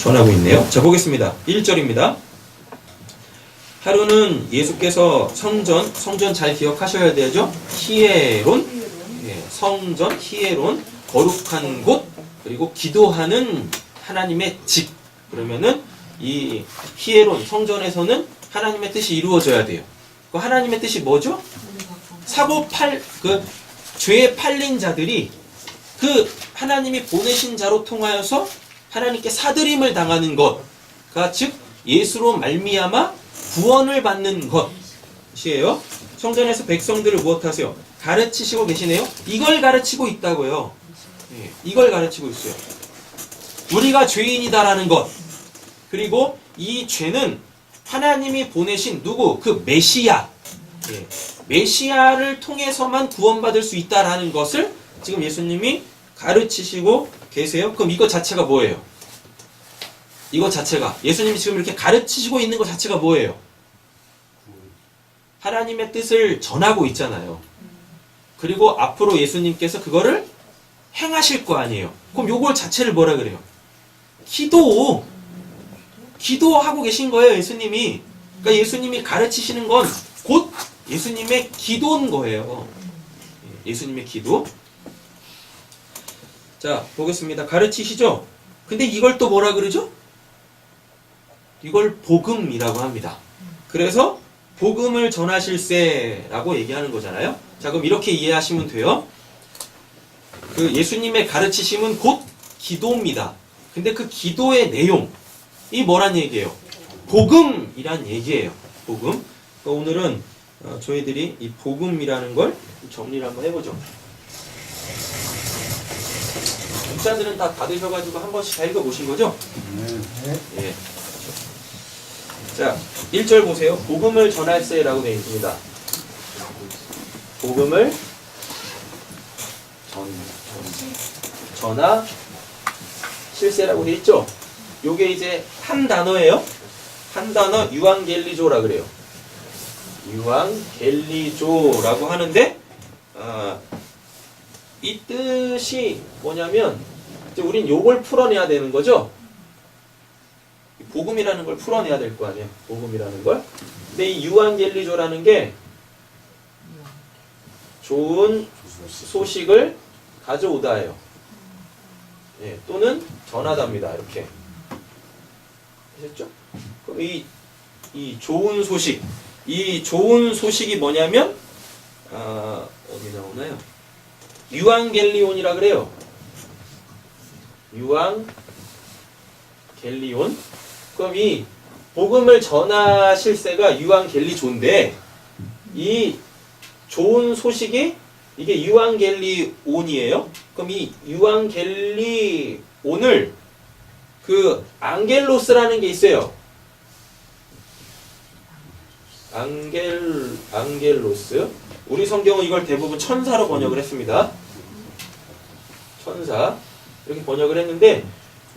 전하고 있네요. 자, 보겠습니다. 1절입니다. 하루는 예수께서 성전 잘 기억하셔야 되죠? 히에론, 예, 성전, 히에론, 거룩한 곳, 그리고 기도하는 하나님의 집. 그러면은 이 히에론, 성전에서는 하나님의 뜻이 이루어져야 돼요. 그 하나님의 뜻이 뭐죠? 죄에 팔린 자들이 그 하나님이 보내신 자로 통하여서 하나님께 사들임을 당하는 것가 즉 예수로 말미암아 구원을 받는 것이에요. 성전에서 백성들을 무엇하세요? 가르치시고 계시네요. 이걸 가르치고 있다고요. 예, 이걸 가르치고 있어요. 우리가 죄인이다라는 것. 그리고 이 죄는 하나님이 보내신 누구? 그 메시아. 예, 메시아를 통해서만 구원받을 수 있다라는 것을 지금 예수님이 가르치시고 계세요. 그럼 이것 자체가 뭐예요? 이것 자체가 예수님이 지금 이렇게 가르치시고 있는 것 자체가 뭐예요? 하나님의 뜻을 전하고 있잖아요. 그리고 앞으로 예수님께서 그거를 행하실 거 아니에요. 그럼 요걸 자체를 뭐라 그래요? 기도하고 계신 거예요, 예수님이. 그러니까 예수님이 가르치시는 건 곧 예수님의 기도인 거예요. 예수님의 기도. 자, 보겠습니다. 가르치시죠? 근데 이걸 또 뭐라 그러죠? 이걸 복음이라고 합니다. 그래서 복음을 전하실세라고 얘기하는 거잖아요. 자, 그럼 이렇게 이해하시면 돼요. 그 예수님의 가르치심은 곧 기도입니다. 근데 그 기도의 내용이 뭐란 얘기예요? 복음이란 얘기예요. 복음. 그러니까 오늘은 저희들이 이 복음이라는 걸 정리를 한번 해보죠. 문자들은 다 받으셔가지고 한 번씩 다 읽어보신 거죠? 예. 자, 1절 보세요. 복음을 전할세라고 되어 있습니다. 복음을 전하 실세라고 되어 있죠? 요게 이제 한 단어예요. 한 단어 유앙겔리조라 그래요. 유앙겔리조라고 하는데 이 뜻이 뭐냐면 이제 우린 요걸 풀어내야 되는 거죠. 복음이라는 걸 풀어내야 될 거 아니에요. 복음이라는 걸. 근데 이 유앙겔리조라는 게 좋은 소식을 가져오다예요. 예, 또는 전하다입니다. 이렇게. 아셨죠? 그럼 이 좋은 소식, 이 좋은 소식이 뭐냐면 어디 나오나요? 유앙겔리온이라 그래요. 유앙겔리온. 그럼 이 복음을 전하실세가 유앙겔리조인데 이 좋은 소식이 이게 유앙겔리온이에요. 그럼 이 유앙겔리온을 그 앙겔로스라는 게 있어요. 앙겔로스. 우리 성경은 이걸 대부분 천사로 번역을 했습니다. 천사. 이렇게 번역을 했는데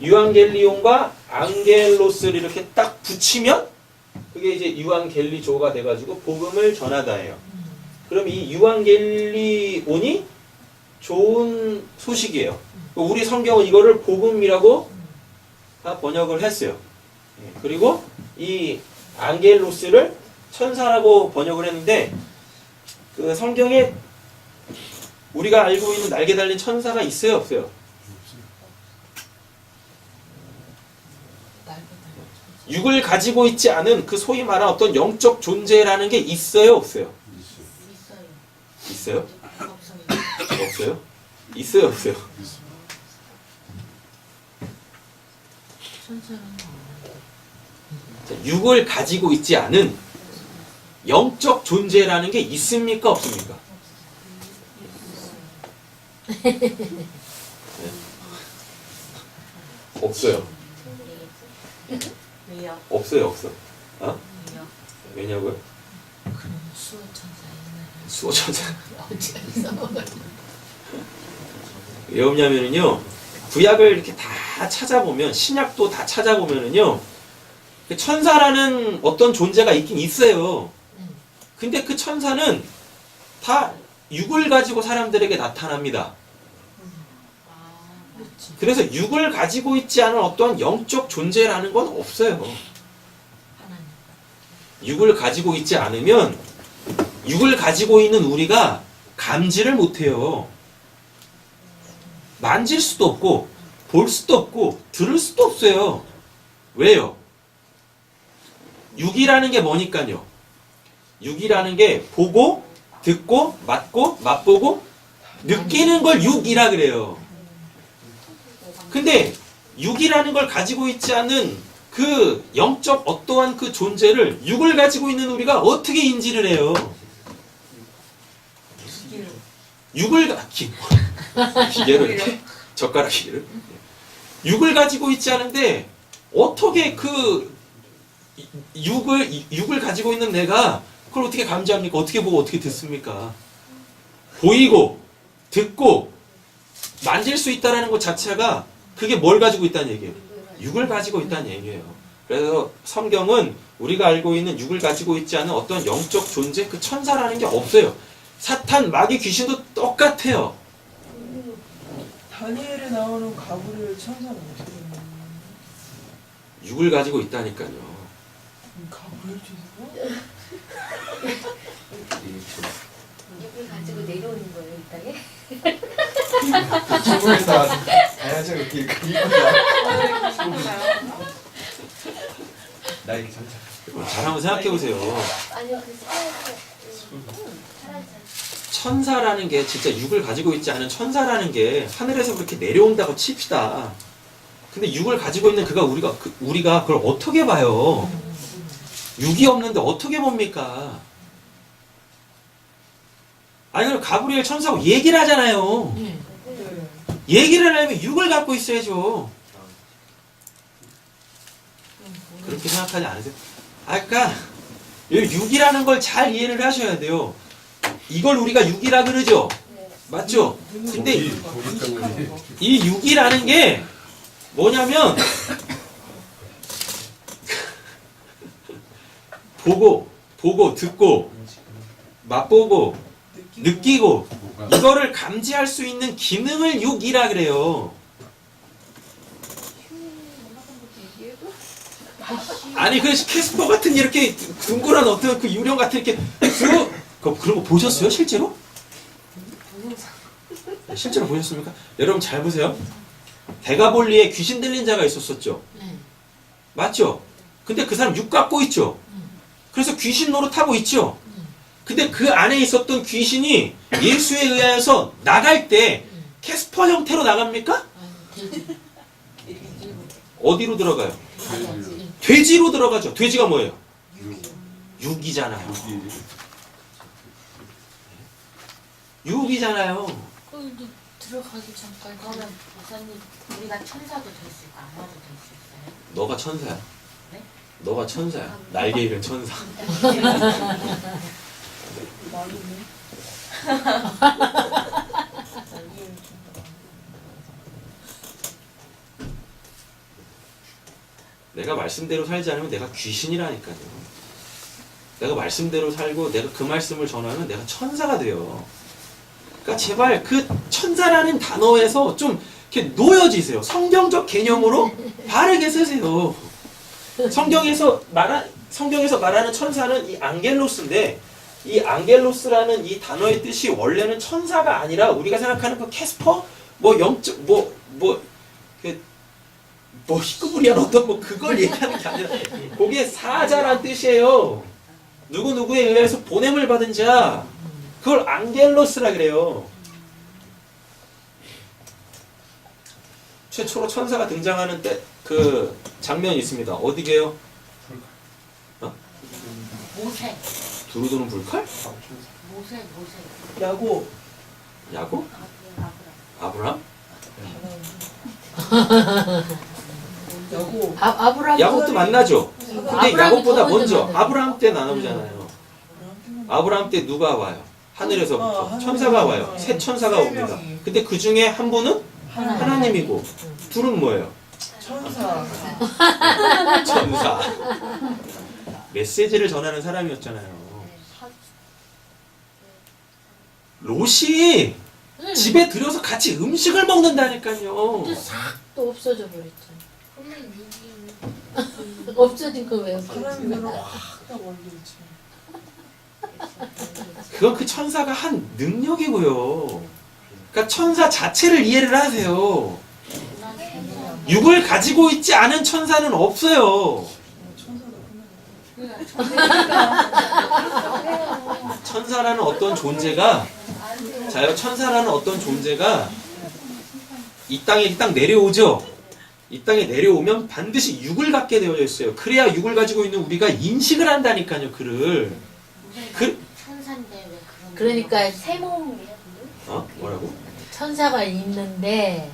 유앙겔리온과 앙겔로스를 이렇게 딱 붙이면 그게 이제 유앙겔리조가 돼가지고 복음을 전하다예요. 그럼 이 유앙겔리온이 좋은 소식이에요. 우리 성경은 이거를 복음이라고 다 번역을 했어요. 그리고 이 앙겔로스를 천사라고 번역을 했는데 그 성경에 우리가 알고 있는 날개 달린 천사가 있어요, 없어요? 육을 가지고 있지 않은 그 소위 말하는 어떤 영적 존재라는 게 있어요, 없어요? 있어요? 없어요? 있어요, 없어요? 자, 육을 가지고 있지 않은 영적 존재라는 게 있습니까, 없습니까? 네. 없어요. 왜요? 없어요, 없어. 어? 왜요? 왜냐고요? 수호천사. 왜 없냐면은요, 구약을 이렇게 다 찾아보면, 신약도 다 찾아보면은요, 천사라는 어떤 존재가 있긴 있어요. 근데 그 천사는 다 육을 가지고 사람들에게 나타납니다. 그래서 육을 가지고 있지 않은 어떠한 영적 존재라는 건 없어요. 육을 가지고 있지 않으면 육을 가지고 있는 우리가 감지를 못해요. 만질 수도 없고 볼 수도 없고 들을 수도 없어요. 왜요? 육이라는 게 뭐니까요. 육이라는 게 보고 듣고 맡고 맛보고 느끼는 걸 육이라 그래요. 근데 육이라는 걸 가지고 있지 않은 그 영적 어떠한 그 존재를 육을 가지고 있는 우리가 어떻게 인지를 해요? 육을 기계로 이렇게 젓가락 기계를 육을 가지고 있지 않은데 어떻게 그 육을 가지고 있는 내가 그걸 어떻게 감지합니까? 어떻게 보고 어떻게 듣습니까? 보이고 듣고 만질 수 있다는 것 자체가 그게 뭘 가지고 있다는 얘기예요? 육을 가지고 있다는 얘기예요. 그래서 성경은 우리가 알고 있는 육을 가지고 있지 않은 어떤 영적 존재, 그 천사라는 게 없어요. 사탄, 마귀, 귀신도 똑같아요. 다니엘에 나오는 가브리엘 천사는 어떻게 되나요? 육을 가지고 있다니까요. 가브리엘 천사가? 육을 가지고 내려오는 거예요, 이 땅에? 중국에서 다양한 느낌 나 이게 전차 잘 한번 생각해 보세요. 아니요, 그래서 천사라는 게 진짜 육을 가지고 있지 않은 천사라는 게 하늘에서 그렇게 내려온다고 칩시다. 근데 육을 가지고 있는 우리가 그걸 어떻게 봐요? 육이 없는데 어떻게 봅니까? 아니 그럼 가브리엘 천사하고 얘기를 하잖아요. 얘기를 하려면 육을 갖고 있어야죠. 그렇게 생각하지 않으세요? 그러니까 이 육이라는 걸 잘 이해를 하셔야 돼요. 이걸 우리가 육이라 그러죠. 맞죠? 근데 이 육이라는 게 뭐냐면 보고 듣고 맛보고 느끼고 이거를 감지할 수 있는 기능을 육이라 그래요. 아니 그 캐스퍼 같은 이렇게 둥그런 어떤 그 유령 같은 이렇게 그런 거 보셨어요 실제로? 실제로 보셨습니까? 여러분 잘 보세요. 대가볼리에 귀신 들린 자가 있었었죠. 맞죠? 근데 그 사람 육 갖고 있죠. 그래서 귀신 노릇하고 있죠. 근데 그 안에 있었던 귀신이 예수에 의하여서 나갈 때 캐스퍼 형태로 나갑니까? 어디로 들어가요? 돼지로 들어가죠. 돼지가 뭐예요? 육이잖아요. 육이잖아요. 들어가기 전까지 그러면 목사님 우리가 천사도 될 수 있고 아마도 될 수 있어요? 너가 천사야. 네? 너가 천사야. 날개 잃은 천사. 내가 말씀대로 살지 않으면 내가 귀신이라니까요. 내가 말씀대로 살고 내가 그 말씀을 전하면 내가 천사가 돼요. 그러니까 제발 그 천사라는 단어에서 좀 이렇게 놓여지세요. 성경적 개념으로 바르게 쓰세요. 성경에서 말하는 천사는 이 앙겔로스인데 이 앙겔로스라는 이 단어의 뜻이 원래는 천사가 아니라 우리가 생각하는 그 캐스퍼 희끄부리한 어떤 그걸 얘기하는 게 아니라 그게 사자란 뜻이에요. 누구누구에 의해서 보냄을 받은 자, 그걸 앙겔로스라 그래요. 최초로 천사가 등장하는 그 장면이 있습니다. 어디게요? 모세. 두루두루 불칼? 모세. 야곱. 야곱? 아브람? 야곱. 아브라함 야곱도 만나죠. 근데 아브라함이 야곱보다 더 먼저 먼저 만나요. 아브라함 때 나오잖아요. 아브라함 때 누가 와요? 하늘에서부터 천사가 와요. 세 천사가 옵니다. 근데 그 중에 한 분은 하나님이고 둘은 뭐예요? 천사. 천사. 메시지를 전하는 사람이었잖아요. 롯이 집에 들여서 같이 음식을 먹는다니까요. 근데 싹 또 없어져 버렸잖아. 그러면 6이 없어진 거 왜 사람이 없어진 그럼 거야? 확다 멀리지. 그건 그 천사가 한 능력이고요. 그러니까 천사 자체를 이해를 하세요. 육을 가지고 있지 않은 천사는 없어요. 천사도 끝나요. 천사라는 어떤 존재가 자요, 천사라는 어떤 존재가 이 땅에 딱 내려오죠. 이 땅에 내려오면 반드시 육을 갖게 되어져 있어요. 그래야 육을 가지고 있는 우리가 인식을 한다니까요. 그를. 천사인데 왜 그런? 그러니까 새 몸이야. 뭐라고? 천사가 있는데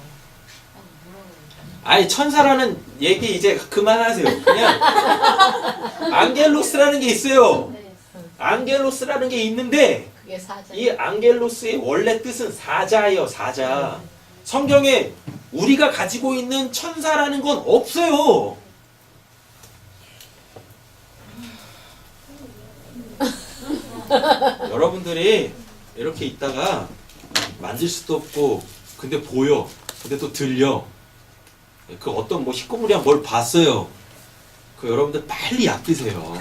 아니 천사라는 얘기 이제 그만하세요. 그냥 앙겔로스라는 게 있어요. 앙겔로스라는 게 있는데 그게 사자. 이 앙겔로스의 원래 뜻은 사자예요. 사자. 성경에 우리가 가지고 있는 천사라는 건 없어요. 여러분들이 이렇게 있다가 만질 수도 없고 근데 보여. 근데 또 들려. 그 어떤 뭐 희꼬무리한 뭘 봤어요. 그 여러분들 빨리 약 드세요.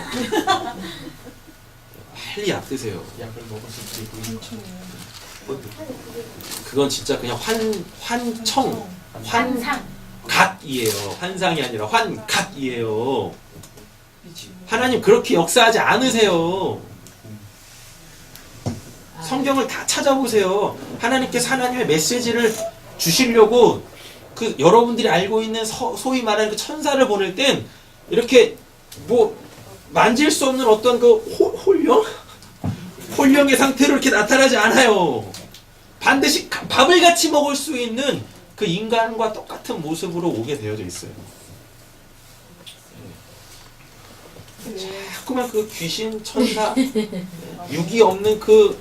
빨리 약 드세요. 약을 먹을 수도 있고. 그건 진짜 그냥 환청, 환상. 환각이에요. 환상이 아니라 환각이에요. 미치고. 하나님 그렇게 역사하지 않으세요. 성경을 다 찾아보세요. 하나님께서 하나님의 메시지를 주시려고 그 여러분들이 알고 있는 소위 말하는 그 천사를 보낼 땐 이렇게 뭐 만질 수 없는 어떤 그 홀령? 홀령의 상태로 이렇게 나타나지 않아요. 반드시 밥을 같이 먹을 수 있는 그 인간과 똑같은 모습으로 오게 되어져 있어요. 자꾸만 그 귀신, 천사, 육이 없는 그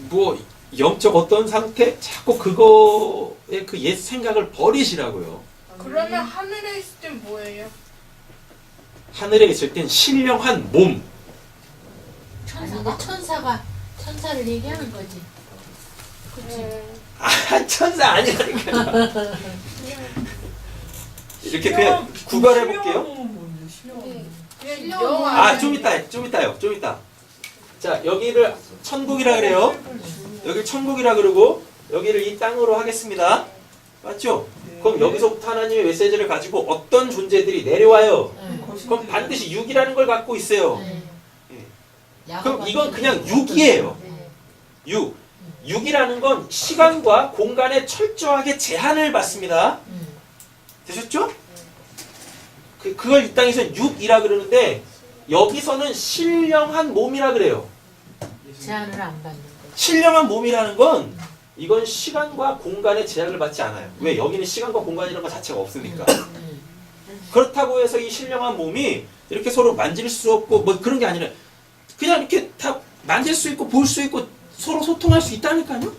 뭐 영적 어떤 상태? 자꾸 그거의 그 옛 생각을 버리시라고요. 그러면 하늘에 있을 땐 뭐예요? 하늘에 있을 땐 신령한 몸. 천사가 천사를 얘기하는 거지. 그렇지. 아, 천사 아니라니까요. 이렇게 그냥 구별해 볼게요. 뭔데? 신령한 그냥 영 영화. 좀 이따. 자, 여기를 천국이라 그래요. 여기를 천국이라 그러고 여기를 이 땅으로 하겠습니다. 맞죠? 그럼 여기서부터 하나님의 메시지를 가지고 어떤 존재들이 내려와요. 그럼 반드시 육이라는 걸 갖고 있어요. 그럼 이건 그냥 육이에요. 육. 육이라는 건 시간과 공간에 철저하게 제한을 받습니다. 되셨죠? 그걸 이 땅에서 육이라 그러는데 여기서는 신령한 몸이라 그래요. 제한을 안 받는 거지. 신령한 몸이라는 건 이건 시간과 공간의 제약을 받지 않아요. 왜? 여기는 시간과 공간이라는 것 자체가 없으니까. 그렇다고 해서 이 신령한 몸이 이렇게 서로 만질 수 없고 뭐 그런 게 아니라 그냥 이렇게 다 만질 수 있고 볼 수 있고 서로 소통할 수 있다니까요.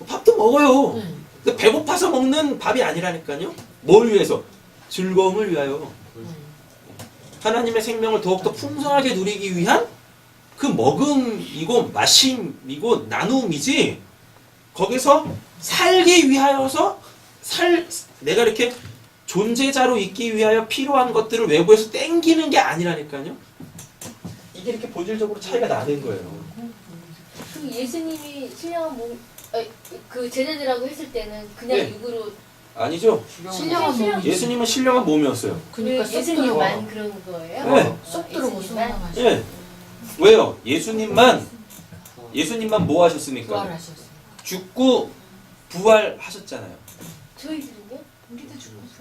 밥도 먹어요. 근데 배고파서 먹는 밥이 아니라니까요. 뭘 위해서? 즐거움을 위하여. 하나님의 생명을 더욱더 풍성하게 누리기 위한 그 먹음이고 마심이고 나눔이지 거기서 살기 위하여서 내가 이렇게 존재자로 있기 위하여 필요한 것들을 외부에서 땡기는 게 아니라니까요. 이게 이렇게 본질적으로 차이가 나는 거예요. 그 예수님이 신령한 몸, 그 제자들하고 했을 때는 그냥 네. 육으로 아니죠? 신령한 몸이지. 예수님은 신령한 몸이었어요. 그러니까 쏙 예수님만 그런 거예요? 네. 쏙 들어오고 쏙 예수님만? 나가시. 예. 왜요? 예수님만 뭐 하셨습니까? 부활하셨어. 죽고 부활하셨잖아요. 저희들은요?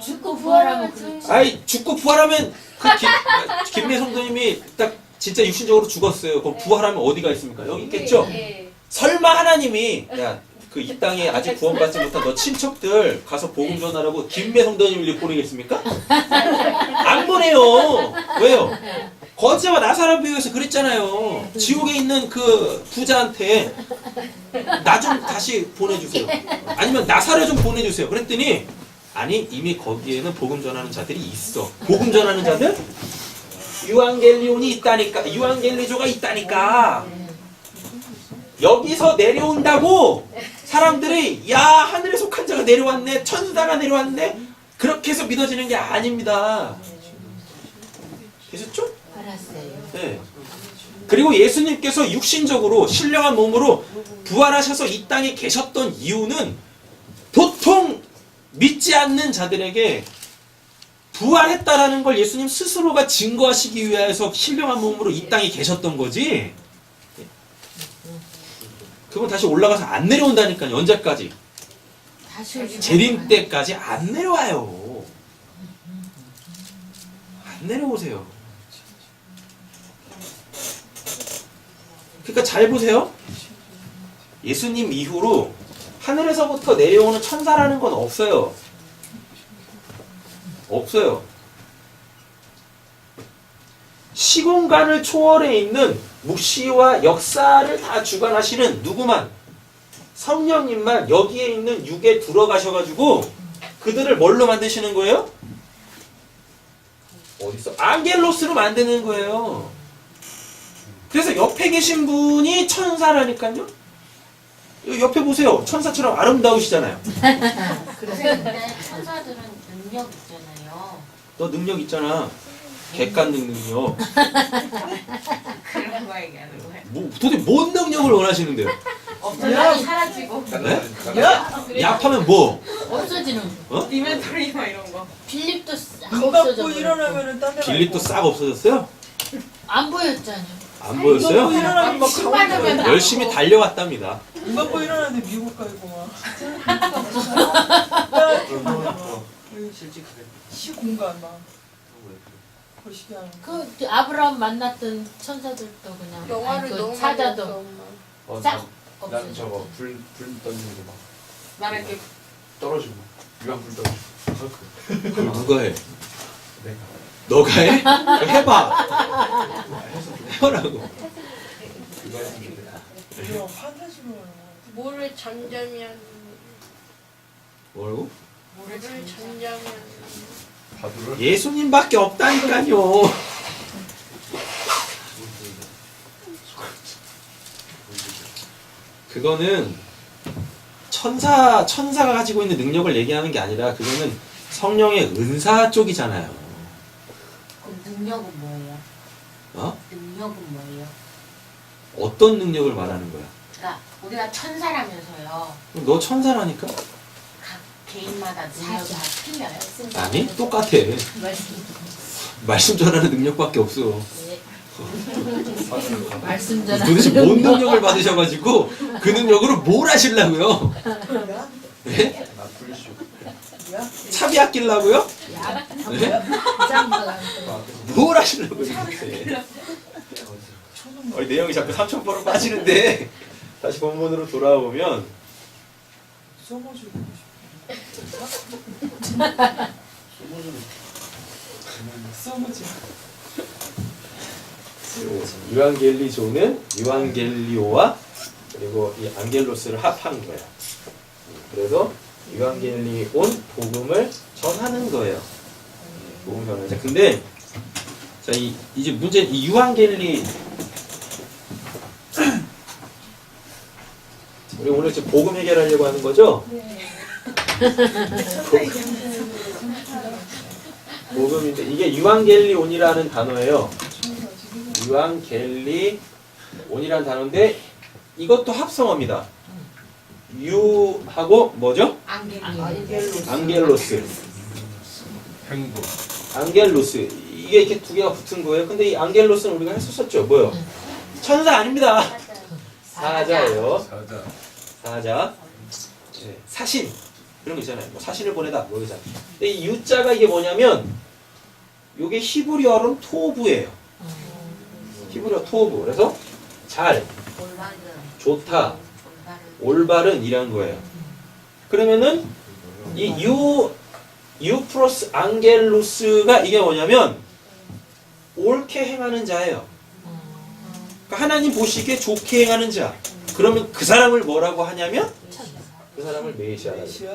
죽고 부활하면 저희- 그렇지. 아이 죽고 부활하면 그 김매 성도님이 딱 진짜 육신적으로 죽었어요. 그럼 부활하면 어디가 있습니까? 여기 있겠죠? 예. 설마 하나님이 야 그 이 땅에 아직 구원받지 못한 너 친척들 가서 복음 전하라고 김매 성도님을 이렇게 보내겠습니까? 안 보내요. 왜요? 거제와 나사렛 비유에서 그랬잖아요. 지옥에 있는 그 부자한테 나 좀 다시 보내주세요. 아니면 나사렛 좀 보내주세요. 그랬더니 아니 이미 거기에는 복음 전하는 자들이 있어. 복음 전하는 자들? 유앙겔리온이 있다니까. 유앙겔리조가 있다니까. 여기서 내려온다고 사람들이 야 하늘에 속한 자가 내려왔네, 천사가 내려왔네, 그렇게 해서 믿어지는 게 아닙니다. 되셨죠? 알았어요. 네. 그리고 예수님께서 육신적으로 신령한 몸으로 부활하셔서 이 땅에 계셨던 이유는 보통 믿지 않는 자들에게 부활했다라는 걸 예수님 스스로가 증거하시기 위해서 신령한 몸으로 이 땅에 계셨던 거지. 그건 다시 올라가서 안 내려온다니까요. 언제까지? 다시 오지 재림 때까지 안 내려와요. 안 내려오세요. 그러니까 잘 보세요. 예수님 이후로 하늘에서부터 내려오는 천사라는 건 없어요. 없어요. 시공간을 초월해 있는 묵시와 역사를 다 주관하시는 누구만, 성령님만 여기에 있는 육에 들어가셔가지고 그들을 뭘로 만드시는 거예요? 어딨어? 안겔로스로 만드는 거예요. 그래서 옆에 계신 분이 천사라니까요. 옆에 보세요. 천사처럼 아름다우시잖아요. 근데 천사들은 능력 있잖아요. 너 능력 있잖아. 객관능 능력. 그런 거 얘기하는 거예요. 뭐, 도대체 뭔 능력을 원하시는데요? 없어져 사라지고. 네? 약하면 뭐? 없어지는 거. 리멘토리 막 이런 거. 빌립도 싹 눈 없어져 감고 일어나면은 딴데 빌립도 싹 없어졌어요? 안 보였잖아요. 안 눈 감고 보였어요? 일어나면 막 침 맞으면 가운데 나- 열심히 달려왔답니다. 눈 감고 일어나는데 미국 가 있고 막 실직하게. 시공간 막 거시기 하는 거. 그 아브라함 만났던 천사들도 그냥 영화를 아니, 그 너무 사자도 많이 어, 싹 난 없어졌어. 저거 불 던지는 게 막 나는 이렇게 떨어지고 유황 불 떨어지고. 그걸 누가 해? 내가 너가 해? 그럼 해봐. 해보라고. 그거 했는데. 이거 판타지로 뭐를 잠잠히 뭐라고? 뭐를 잠잠히 하는 바두를 예수님밖에 없다니까요. 그거는 천사가 가지고 있는 능력을 얘기하는 게 아니라 그거는 성령의 은사 쪽이잖아요. 그 능력은 뭐예요? 어? 능력은 뭐예요? 어떤 능력을 말하는 거야? 그러니까 우리가 천사라면서요. 그럼 너 천사라니까? 각 개인마다 능력이 다 틀려요. 아니, 똑같아. 말씀 말씀 전하는 능력밖에 없어. 네. 바두를 가. 말씀 전하. 도대체 뭔 능력을 받으셔가지고 그 능력으로 뭘 하시려고요? 야? 네? 나 불쇼. 야? 차비 아끼려고요? 야, 네? 짱가. 뭘 하시려고요? 도대체? 초등 내용이 자꾸 삼천포로 빠지는데 다시 본문으로 돌아오면 써가지고 써보지. 유앙겔리조는 유앙겔리오와 그리고 이 안겔로스를 합한 거예요. 그래서 유앙겔리온 복음을 전하는 거예요. 복음 전하는. 자, 근데 자, 이제 문제 이 유앙겔리 우리 오늘 지금 복음 해결하려고 하는 거죠? 복음인데 이게 유앙겔리온이라는 단어예요. 유앙겔리온이라는 단어인데 이것도 합성어입니다. 유하고 뭐죠? 안겔로스. 행복. 안겔로스. 이게 이렇게 두 개가 붙은 거예요. 근데 이 안겔로스는 우리가 했었죠. 뭐요? 천사 아닙니다. 사자예요. 사자. 사자. 네, 사신. 그런 거 있잖아요. 뭐 사신을 보내다. 뭐 이러잖아요. 근데 이 유자가 이게 뭐냐면 요게 히브리어로는 토부예요. 히브리어 토부. 그래서 잘, 좋다, 올바른 이란 거예요. 그러면은 이 유 플러스 안겔루스가 이게 뭐냐면 옳게 행하는 자예요. 그러니까 하나님 보시기에 좋게 행하는 자. 그러면 그 사람을 뭐라고 하냐면 그 사람을 메시아라. 메시아?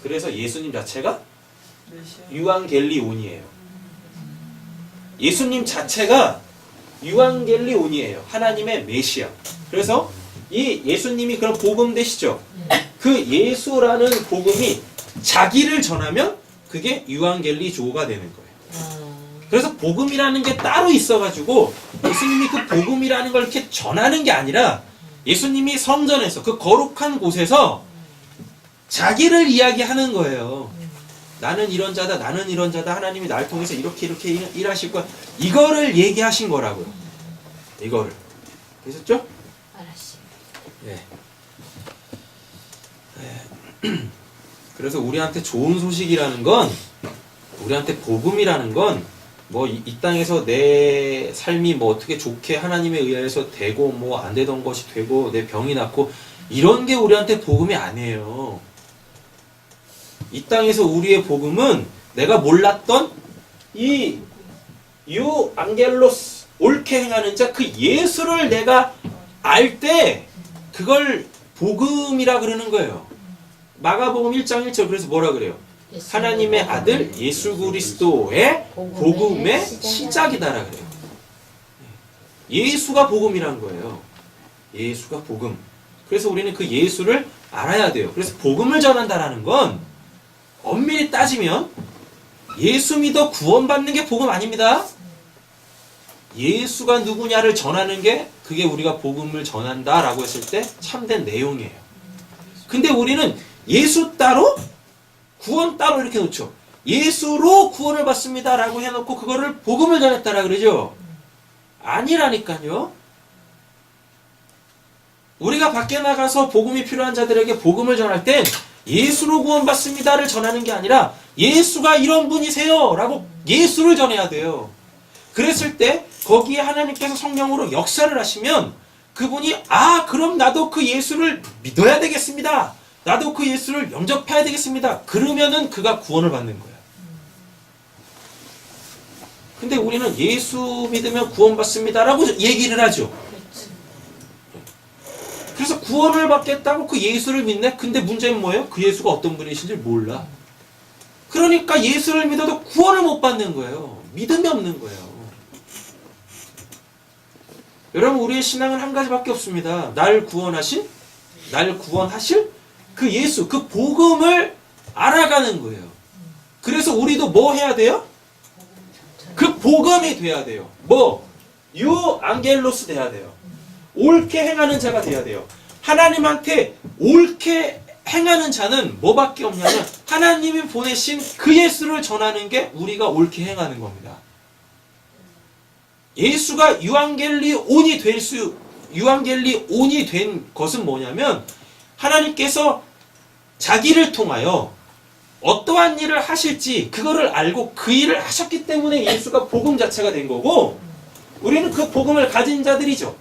그래서 예수님 자체가 메시아? 유앙겔리온이에요. 예수님 자체가 유앙겔리온이에요. 하나님의 메시아. 그래서 이 예수님이 그런 복음 되시죠. 그 예수라는 복음이 자기를 전하면 그게 유앙겔리조가 되는 거예요. 그래서 복음이라는 게 따로 있어가지고 예수님이 그 복음이라는 걸 이렇게 전하는 게 아니라 예수님이 성전에서 그 거룩한 곳에서 자기를 이야기하는 거예요. 나는 이런 자다, 나는 이런 자다. 하나님이 나를 통해서 이렇게 일하실 거야. 이거를 얘기하신 거라고요. 이거를. 되셨죠? 알았어. 예. 그래서 우리한테 좋은 소식이라는 건, 우리한테 복음이라는 건, 뭐 이 땅에서 내 삶이 뭐 어떻게 좋게 하나님에 의해서 되고 뭐 안 되던 것이 되고 내 병이 낫고 이런 게 우리한테 복음이 아니에요. 이 땅에서 우리의 복음은 내가 몰랐던 이 유앙겔로스 옳게 행하는 자 그 예수를 내가 알 때 그걸 복음이라 그러는 거예요. 마가복음 1장 1절 그래서 뭐라 그래요? 하나님의 아들 예수 그리스도의 복음의 시작이다라 그래요. 예수가 복음이란 거예요. 예수가 복음. 그래서 우리는 그 예수를 알아야 돼요. 그래서 복음을 전한다라는 건 엄밀히 따지면 예수 믿어 구원받는 게 복음 아닙니다. 예수가 누구냐를 전하는 게 그게 우리가 복음을 전한다라고 했을 때 참된 내용이에요. 근데 우리는 예수 따로 구원 따로 이렇게 놓죠. 예수로 구원을 받습니다라고 해놓고 그거를 복음을 전했다라 그러죠. 아니라니까요. 우리가 밖에 나가서 복음이 필요한 자들에게 복음을 전할 땐 예수로 구원받습니다를 전하는 게 아니라 예수가 이런 분이세요 라고 예수를 전해야 돼요. 그랬을 때 거기에 하나님께서 성령으로 역사를 하시면 그분이 그럼 나도 그 예수를 믿어야 되겠습니다. 나도 그 예수를 영접해야 되겠습니다. 그러면은 그가 구원을 받는 거예요. 근데 우리는 예수 믿으면 구원받습니다라고 얘기를 하죠. 그래서 구원을 받겠다고 그 예수를 믿네? 근데 문제는 뭐예요? 그 예수가 어떤 분이신지 몰라. 그러니까 예수를 믿어도 구원을 못 받는 거예요. 믿음이 없는 거예요. 여러분 우리의 신앙은 한 가지밖에 없습니다. 나를 구원하실 그 예수, 그 복음을 알아가는 거예요. 그래서 우리도 뭐 해야 돼요? 그 복음이 돼야 돼요. 뭐? 유앙겔로스 돼야 돼요. 옳게 행하는 자가 돼야 돼요. 하나님한테 옳게 행하는 자는 뭐밖에 없냐면 하나님이 보내신 그 예수를 전하는 게 우리가 옳게 행하는 겁니다. 예수가 유앙겔리온이 된 것은 뭐냐면 하나님께서 자기를 통하여 어떠한 일을 하실지 그거를 알고 그 일을 하셨기 때문에 예수가 복음 자체가 된 거고 우리는 그 복음을 가진 자들이죠.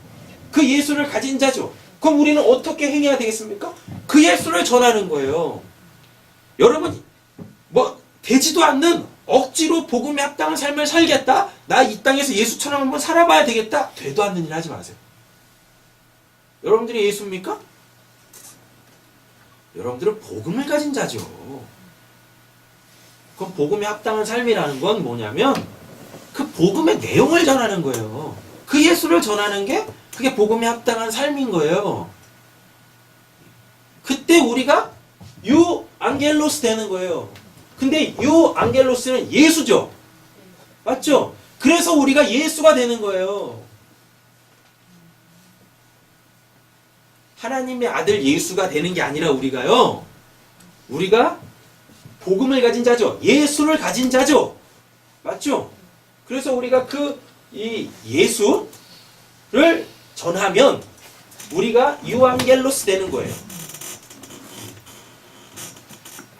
그 예수를 가진 자죠. 그럼 우리는 어떻게 행해야 되겠습니까? 그 예수를 전하는 거예요. 여러분 뭐 되지도 않는 억지로 복음에 합당한 삶을 살겠다? 나 이 땅에서 예수처럼 한번 살아봐야 되겠다? 되도 않는 일 하지 마세요. 여러분들이 예수입니까? 여러분들은 복음을 가진 자죠. 그럼 복음에 합당한 삶이라는 건 뭐냐면 그 복음의 내용을 전하는 거예요. 그 예수를 전하는 게 그게 복음에 합당한 삶인 거예요. 그때 우리가 유앙겔로스 되는 거예요. 근데 유앙겔로스는 예수죠. 맞죠? 그래서 우리가 예수가 되는 거예요. 하나님의 아들 예수가 되는 게 아니라 우리가요. 우리가 복음을 가진 자죠. 예수를 가진 자죠. 맞죠? 그래서 우리가 이 예수를 전하면 우리가 유앙겔로스 되는 거예요.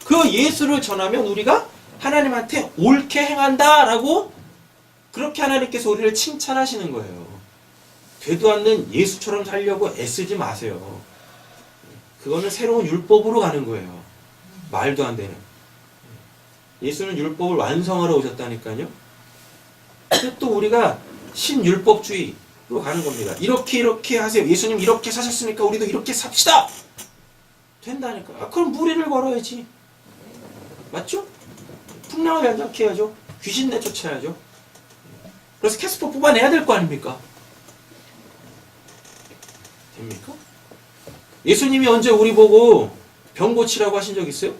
그 예수를 전하면 우리가 하나님한테 옳게 행한다라고 그렇게 하나님께서 우리를 칭찬하시는 거예요. 되도 않는 예수처럼 살려고 애쓰지 마세요. 그거는 새로운 율법으로 가는 거예요. 말도 안 되는. 예수는 율법을 완성하러 오셨다니까요. 근데 또 우리가 신율법주의로 가는 겁니다. 이렇게 하세요. 예수님 이렇게 사셨으니까 우리도 이렇게 삽시다. 된다니까. 그럼 무리를 걸어야지. 맞죠? 풍랑을 연장케 해야죠. 귀신 내쫓아야죠. 그래서 캐스퍼 뽑아내야 될 거 아닙니까? 됩니까? 예수님이 언제 우리 보고 병 고치라고 하신 적 있어요?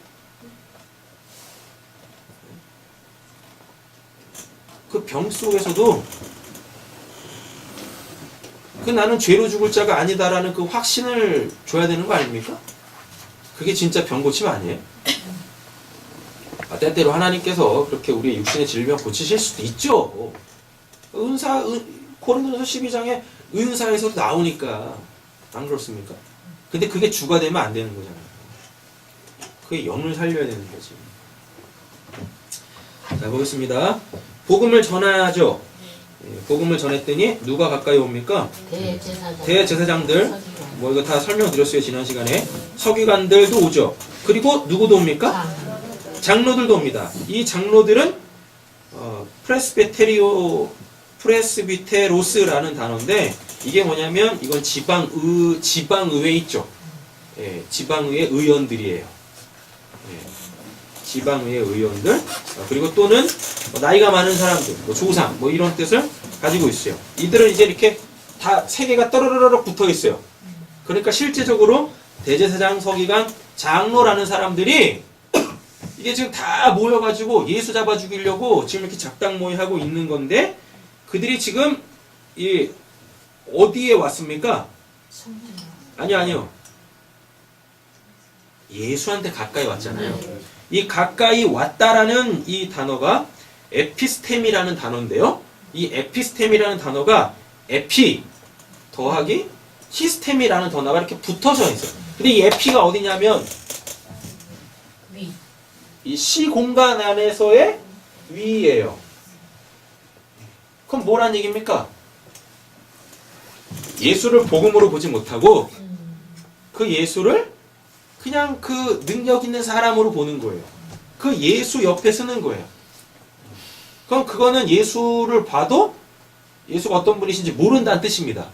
그 병 속에서도 그 나는 죄로 죽을 자가 아니다라는 그 확신을 줘야 되는 거 아닙니까? 그게 진짜 병 고침 아니에요? 때때로 하나님께서 그렇게 우리의 육신의 질병 고치실 수도 있죠. 고린도전서 12장에 은사에서도 나오니까 안 그렇습니까? 근데 그게 주가 되면 안 되는 거잖아요. 그게 영을 살려야 되는 거지. 자, 보겠습니다. 복음을 전하죠. 복음을 전했더니 누가 가까이 옵니까? 대제사장들. 뭐 이거 다 설명드렸어요, 지난 시간에. 서기관들도 오죠. 그리고 누구도 옵니까? 장로들도 옵니다. 이 장로들은 프레스비테로스라는 단어인데 이게 뭐냐면 이건 지방의회 있죠. 예, 지방의회 의원들이에요. 예, 지방의회 의원들. 그리고 또는 나이가 많은 사람들, 뭐 조상, 뭐 이런 뜻을 가지고 있어요. 이들은 이제 이렇게 다 세 개가 떠르르륵 붙어 있어요. 그러니까 실제적으로 대제사장, 서기관, 장로라는 사람들이 이게 지금 다 모여가지고 예수 잡아 죽이려고 지금 이렇게 작당 모의하고 있는 건데 그들이 지금 이 어디에 왔습니까? 아니요. 예수한테 가까이 왔잖아요. 이 가까이 왔다라는 이 단어가 에피스템이라는 단어인데요. 이 에피스템이라는 단어가 에피 더하기 시스템이라는 단어가 이렇게 붙어서 있어요. 근데 이 에피가 어디냐면 이 시 공간 안에서의 위예요. 그럼 뭐란 얘기입니까? 예수를 복음으로 보지 못하고 그 예수를 그냥 그 능력 있는 사람으로 보는 거예요. 그 예수 옆에 쓰는 거예요. 그럼 그거는 예수를 봐도 예수가 어떤 분이신지 모른다는 뜻입니다.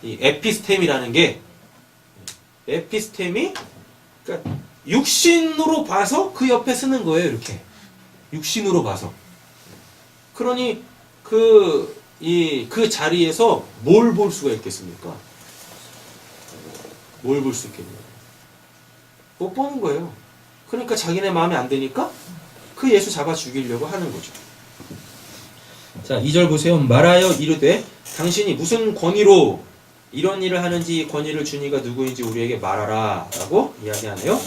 이 에피스템이라는 게 에피스템이 그러니까 육신으로 봐서 그 옆에 쓰는 거예요. 이렇게 육신으로 봐서. 그러니 그 자리에서 뭘 볼 수가 있겠습니까? 뭘 볼 수 있겠냐? 못 보는 거예요. 그러니까 자기네 마음에 안 드니까 그 예수 잡아 죽이려고 하는 거죠. 자, 2절 보세요. 말하여 이르되 당신이 무슨 권위로 이런 일을 하는지 권위를 준 이가 누구인지 우리에게 말하라 라고 이야기하네요.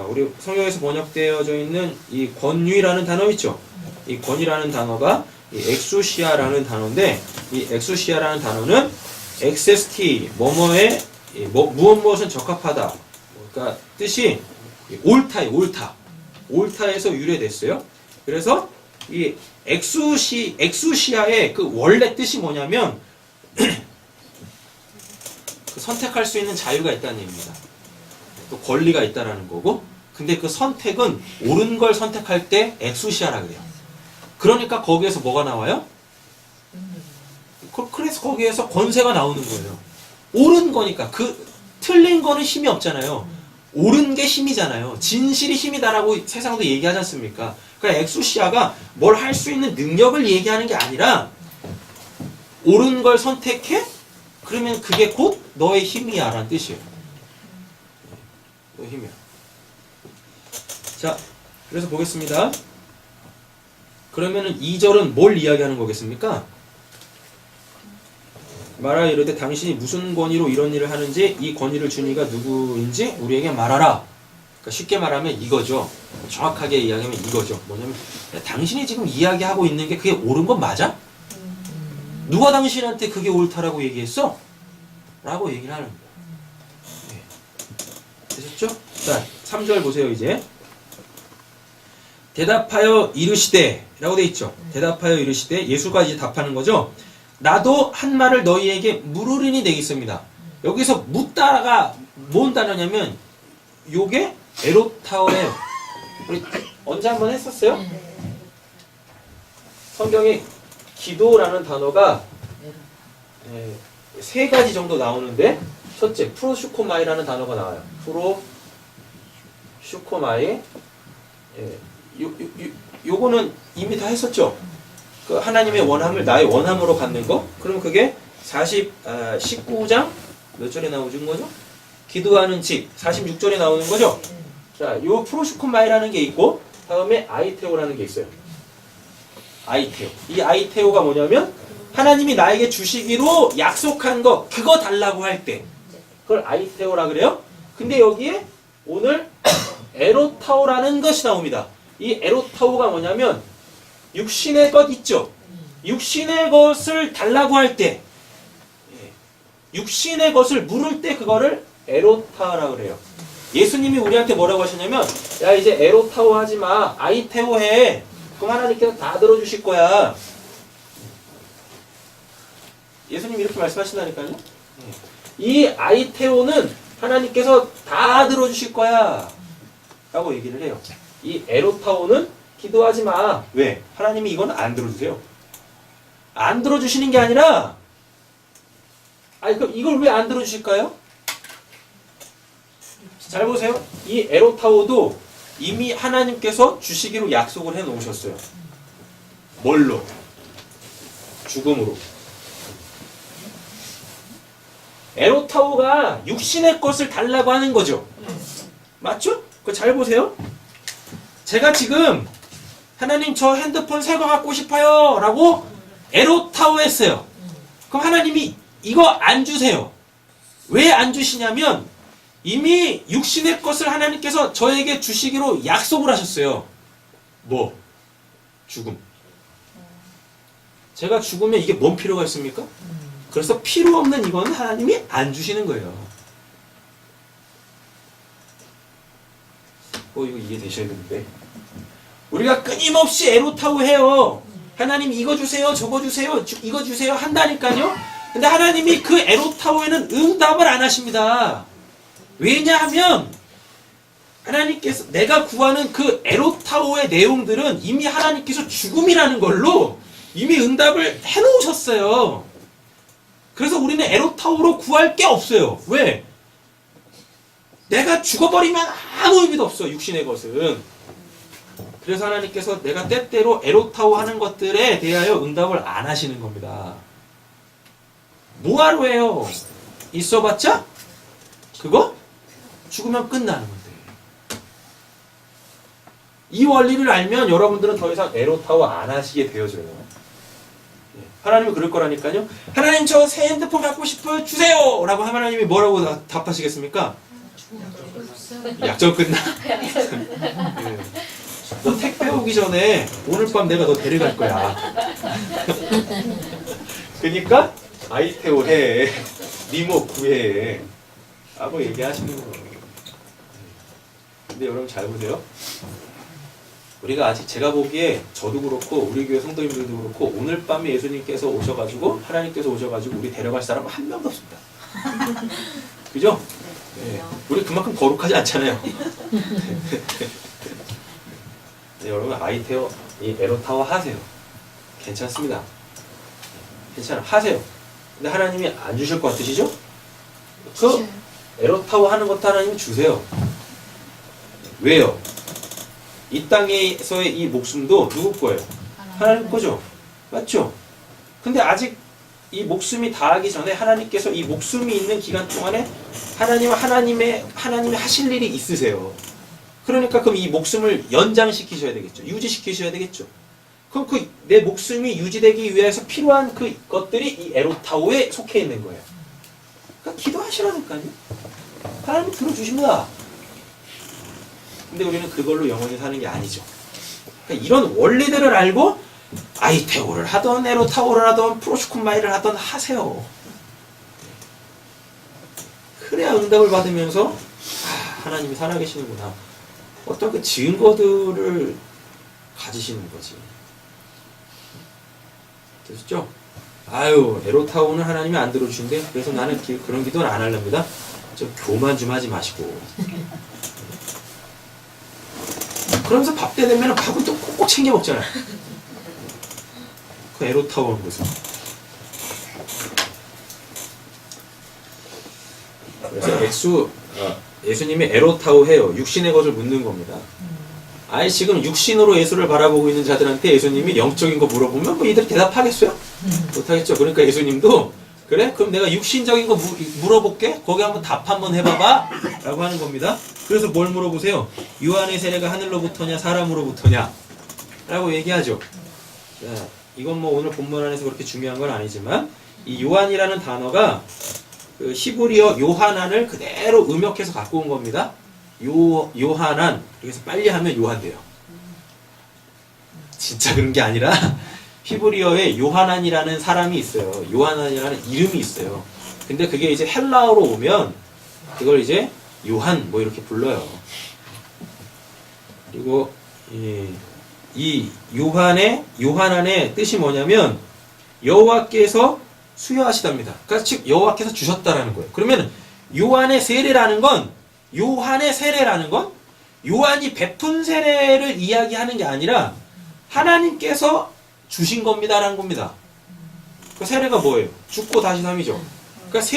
우리 성경에서 번역되어져 있는 이 권위라는 단어 있죠. 이 권위라는 단어가 이 엑수시아라는 단어인데 이 엑수시아라는 단어는 엑세스티 뭐뭐에 무엇은 적합하다. 그러니까 뜻이 옳다에 옳다에서 유래됐어요. 그래서 이 엑수시아의 그 원래 뜻이 뭐냐면 그 선택할 수 있는 자유가 있다는 얘기입니다. 또 권리가 있다라는 거고, 근데 그 선택은 옳은 걸 선택할 때 엑수시아라 그래요. 그러니까 거기에서 뭐가 나와요? 그래서 거기에서 권세가 나오는 거예요. 옳은 거니까. 그 틀린 거는 힘이 없잖아요. 옳은 게 힘이잖아요. 진실이 힘이다라고 세상도 얘기하지 않습니까? 그러니까 엑수시아가 뭘 할 수 있는 능력을 얘기하는 게 아니라 옳은 걸 선택해? 그러면 그게 곧 너의 힘이야 라는 뜻이에요. 너의 힘이야. 자, 그래서 보겠습니다. 그러면은 2절은 뭘 이야기하는 거겠습니까? 말하여 이르되 당신이 무슨 권위로 이런 일을 하는지 이 권위를 준 이가 누구인지 우리에게 말하라. 그러니까 쉽게 말하면 이거죠. 정확하게 이야기하면 이거죠. 뭐냐면 야, 당신이 지금 이야기하고 있는 게 그게 옳은 건 맞아? 누가 당신한테 그게 옳다라고 얘기했어? 라고 얘기를 하는 거예요. 네. 되셨죠? 자, 3절 보세요 이제. 대답하여 이르시되 라고 돼 있죠. 대답하여 이르시되 예수가 이제 답하는 거죠. 나도 한 말을 너희에게 물으리니 되겠습니다. 여기서 묻다가 뭔 단어냐면 요게 에로타어예요. 우리 언제 한번 했었어요? 성경에 기도라는 단어가 세 가지 정도 나오는데 첫째 프로슈코마이라는 단어가 나와요. 프로슈코마이. 요거는 이미 다 했었죠. 그 하나님의 원함을 나의 원함으로 갖는 거. 그럼 그게 19장 몇 절에 나오는 거죠? 기도하는 집 46절에 나오는 거죠? 자, 요 프로슈코마이라는 게 있고 다음에 아이테오라는 게 있어요. 아이테오. 이 아이테오가 뭐냐면 하나님이 나에게 주시기로 약속한 거 그거 달라고 할 때 그걸 아이테오라 그래요. 근데 여기에 오늘 에로타오라는 것이 나옵니다. 이 에로타오가 뭐냐면 육신의 것 있죠. 육신의 것을 달라고 할 때 육신의 것을 물을 때 그거를 에로타라 그래요. 예수님이 우리한테 뭐라고 하셨냐면 야 이제 에로타오 하지 마. 아이테오 해. 그럼 하나님께서 다 들어주실 거야. 예수님이 이렇게 말씀하신다니까요. 이 아이테오는 하나님께서 다 들어주실 거야 라고 얘기를 해요. 이 에로타오는 기도하지 마. 왜? 하나님이 이건 안 들어주세요. 안 들어주시는 게 아니라 아니 그럼 이걸 왜 안 들어주실까요? 잘 보세요. 이 에로타오도 이미 하나님께서 주시기로 약속을 해 놓으셨어요. 뭘로? 죽음으로. 에로타오가 육신의 것을 달라고 하는 거죠. 맞죠? 그거 잘 보세요. 제가 지금 하나님 저 핸드폰 새 거 갖고 싶어요 라고 에로타오 했어요. 그럼 하나님이 이거 안 주세요. 왜 안 주시냐면 이미 육신의 것을 하나님께서 저에게 주시기로 약속을 하셨어요. 뭐? 죽음. 제가 죽으면 이게 뭔 필요가 있습니까? 그래서 필요 없는 이거는 하나님이 안 주시는 거예요. 이거 이해되셔야 되는데. 우리가 끊임없이 에로타오 해요. 하나님 이거 주세요, 저거 주세요, 이거 주세요 한다니까요. 근데 하나님이 그 에로타오에는 응답을 안 하십니다. 왜냐하면 하나님께서 내가 구하는 그 에로타오의 내용들은 이미 하나님께서 죽음이라는 걸로 이미 응답을 해놓으셨어요. 그래서 우리는 에로타오로 구할 게 없어요. 왜? 내가 죽어버리면 아무 의미도 없어, 육신의 것은. 그래서 하나님께서 내가 때때로 에로타오 하는 것들에 대하여 응답을 안 하시는 겁니다. 뭐하러 해요? 있어봤자? 그거? 죽으면 끝나는 건데. 이 원리를 알면 여러분들은 더 이상 에로타오 안 하시게 되어져요. 하나님이 그럴 거라니까요. 하나님 저 새 핸드폰 갖고 싶어요. 주세요! 라고 하면 하나님이 뭐라고 답하시겠습니까? 약정 끝나? 네. 너 택배 오기 전에 오늘 밤 내가 너 데려갈 거야. 그러니까 아이테오 해. 리모 구해. 라고 얘기하시는 거예요. 근데 여러분 잘 보세요. 우리가 아직 제가 보기에 저도 그렇고 우리 교회 성도님들도 그렇고 오늘 밤에 예수님께서 오셔가지고 하나님께서 오셔가지고 우리 데려갈 사람은 한 명도 없습니다. 그죠? 네. 우리 그만큼 거룩하지 않잖아요. 네, 여러분 아이테오 이 에로타오 하세요. 괜찮습니다. 괜찮아 하세요. 근데 하나님이 안 주실 것 같으시죠? 그 에로타오 하는 것도 하나님이 주세요. 왜요? 이 땅에서의 이 목숨도 누구 거예요? 하나님 거죠? 맞죠? 근데 아직 이 목숨이 다하기 전에 하나님께서 이 목숨이 있는 기간 동안에 하나님이 하실 일이 있으세요. 그러니까 그럼 이 목숨을 연장시키셔야 되겠죠. 유지시키셔야 되겠죠. 그럼 그 내 목숨이 유지되기 위해서 필요한 그 것들이 이 에로타오에 속해 있는 거예요. 그러니까 기도하시라니까요. 하나님 들어주십니다. 근데 우리는 그걸로 영원히 사는 게 아니죠. 그러니까 이런 원리들을 알고 아이테오를 하던 에로타오를 하던 프로슈콘마이를 하던 하세요. 그래야 응답을 받으면서 하나님이 살아계시는구나. 어떤 그 증거들을 가지시는 거지. 됐죠? 아유 에로타오는 하나님이 안 들어주신대. 그래서 나는 그런 기도는 안 하렵니다. 좀 교만 좀 하지 마시고. 그러면서 밥 때 되면 밥은 또 꼭꼭 챙겨 먹잖아요. 그 에로타오 하는 것은. 그래서 예수님이 에로타오 해요. 육신의 것을 묻는 겁니다. 아예 지금 육신으로 예수를 바라보고 있는 자들한테 예수님이 영적인 거 물어보면 뭐 이들 대답하겠어요? 못하겠죠. 그러니까 예수님도 그래? 그럼 내가 육신적인 거 물어볼게. 거기 한번 답 한번 해봐봐. 라고 하는 겁니다. 그래서 뭘 물어보세요? 요한의 세례가 하늘로부터냐 사람으로부터냐? 라고 얘기하죠. 자, 이건 뭐 오늘 본문 안에서 그렇게 중요한 건 아니지만 이 요한이라는 단어가 그 히브리어 요하난을 그대로 음역해서 갖고 온 겁니다. 요하난. 그래서 빨리 하면 요한 돼요. 진짜 그런 게 아니라 히브리어에 요하난이라는 사람이 있어요. 요하난이라는 이름이 있어요. 근데 그게 이제 헬라어로 오면 그걸 이제 요한 뭐 이렇게 불러요. 그리고 이 요하난의 뜻이 뭐냐면 여호와께서 수여하시답니다. 그러니까 즉 여호와께서 주셨다라는 거예요. 그러면 요한의 세례라는 건 요한이 베푼 세례를 이야기하는 게 아니라 하나님께서 주신 겁니다라는 겁니다. 그 세례가 뭐예요? 죽고 다시 삼이죠. 그러니까